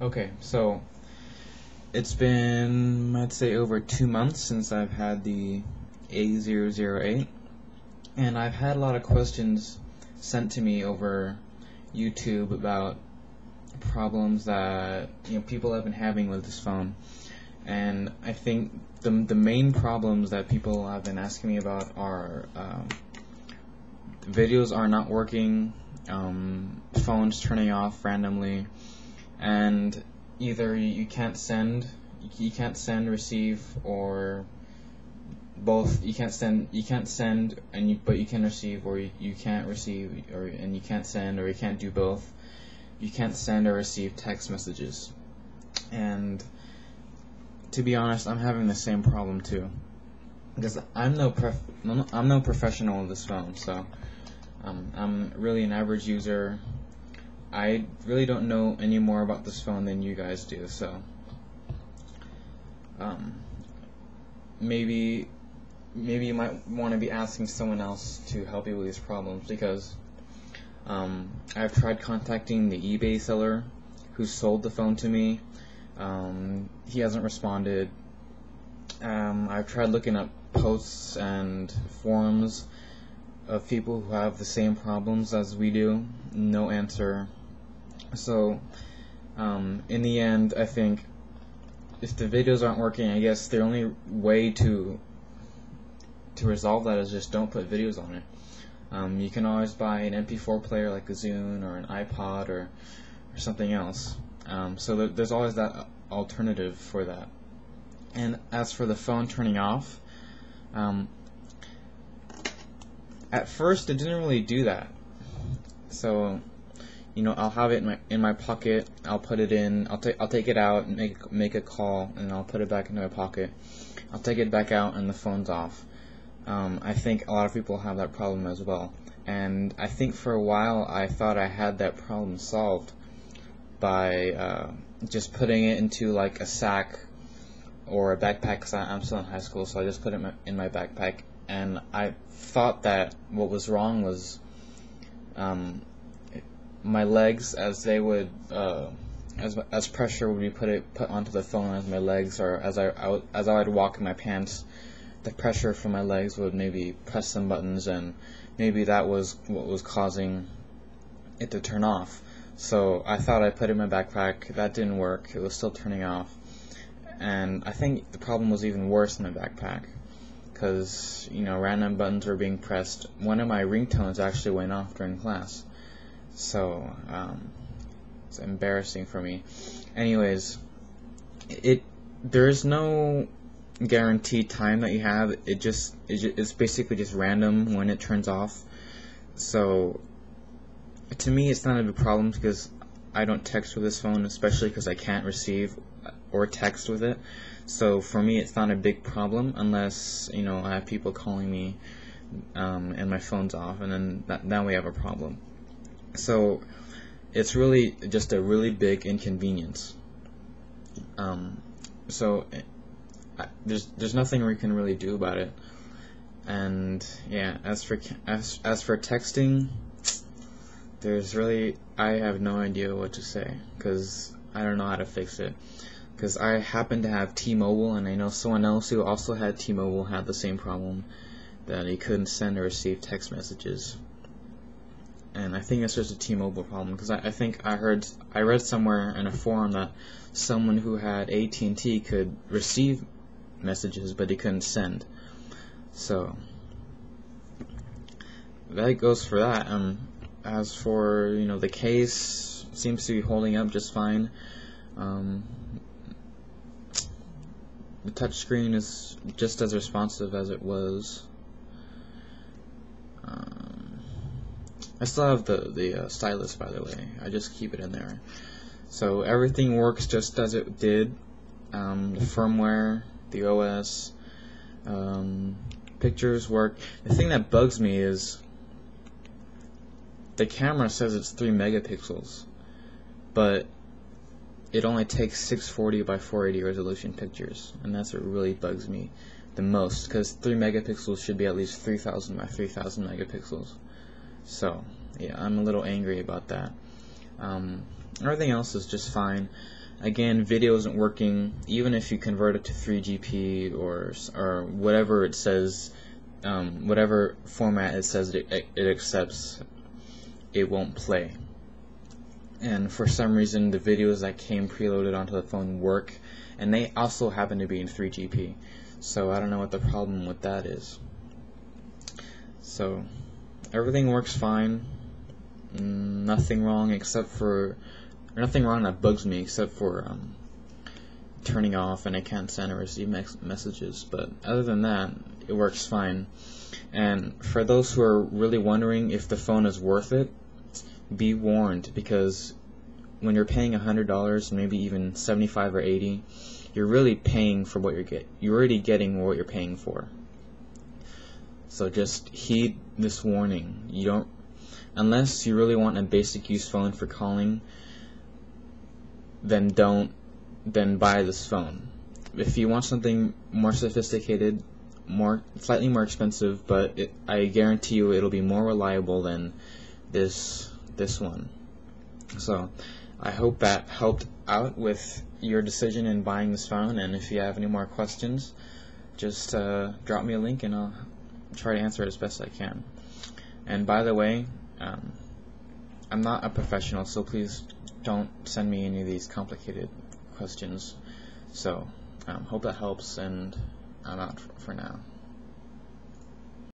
Okay, so it's been, I'd say, over 2 months since I've had the A008, and I've had a lot of questions sent to me over YouTube about problems that people have been having with this phone. And I think the main problems that people have been asking me about are videos are not working, phones turning off randomly, and either you can't send, receive, or both. You can't send, but you can receive, or you can't receive, and you can't send, or you can't do both. You can't send or receive text messages. And to be honest, I'm having the same problem too, because I'm no professional with this phone, so I'm really an average user. I really don't know any more about this phone than you guys do, so maybe you might want to be asking someone else to help you with these problems, because I've tried contacting the eBay seller who sold the phone to me. He hasn't responded. I've tried looking up posts and forums of people who have the same problems as we do. No answer. So in the end, I think if the videos aren't working, I guess the only way to resolve that is just don't put videos on it. You can always buy an MP4 player like a Zune or an iPod or something else. So there's always that alternative for that. And as for the phone turning off, at first it didn't really do that. So I'll have it in my pocket. I'll put it in. I'll take it out and make a call, and I'll put it back into my pocket. I'll take it back out, and the phone's off. I think a lot of people have that problem as well. And I think for a while I thought I had that problem solved by just putting it into like a sack or a backpack, because I'm still in high school, so I just put it in my backpack. And I thought that what was wrong was my legs, as they would as pressure would be put onto the phone as my legs, or as I would walk in my pants, the pressure from my legs would maybe press some buttons, and maybe that was what was causing it to turn off. So I thought I put it in my backpack. That didn't work. It was still turning off. And I think the problem was even worse in my backpack, because random buttons were being pressed. One of my ringtones actually went off during class. So it's embarrassing for me. Anyways, there is no guaranteed time that you have. It's basically just random when it turns off. So to me, it's not a big problem, because I don't text with this phone, especially because I can't receive or text with it. So for me, it's not a big problem unless I have people calling me and my phone's off, and then now we have a problem. So it's really just a really big inconvenience. So there's nothing we can really do about it. And yeah, as for texting, I have no idea what to say, because I don't know how to fix it. Because I happen to have T-Mobile, and I know someone else who also had T-Mobile had the same problem, that he couldn't send or receive text messages. And I think it's just a T-Mobile problem, because I read somewhere in a forum that someone who had AT&T could receive messages, but he couldn't send. So that goes for that. As for the case, seems to be holding up just fine. The touchscreen is just as responsive as it was. I still have the stylus, by the way. I just keep it in there. So everything works just as it did. The firmware, the OS, pictures work. The thing that bugs me is the camera says it's 3 megapixels, but it only takes 640 by 480 resolution pictures, and that's what really bugs me the most, because 3 megapixels should be at least 3000 by 3000 megapixels. So yeah, I'm a little angry about that. Everything else is just fine. Again, video isn't working. Even if you convert it to 3GP or whatever it says, whatever format it says it accepts, it won't play. And for some reason, the videos that came preloaded onto the phone work, and they also happen to be in 3GP. So I don't know what the problem with that is. So everything works fine. Nothing wrong that bugs me except for turning off and I can't send or receive messages. But other than that, it works fine. And for those who are really wondering if the phone is worth it, be warned, because when you're paying $100, maybe even $75 or $80, you're really paying for what you're already getting what you're paying for. So just heed this warning. Unless you really want a basic use phone for calling, then buy this phone. If you want something more sophisticated, slightly more expensive, but I guarantee you it'll be more reliable than this one. So I hope that helped out with your decision in buying this phone, and if you have any more questions, just drop me a link and I'll try to answer it as best I can. And by the way, I'm not a professional, so please don't send me any of these complicated questions. So hope that helps, and I'm out for now.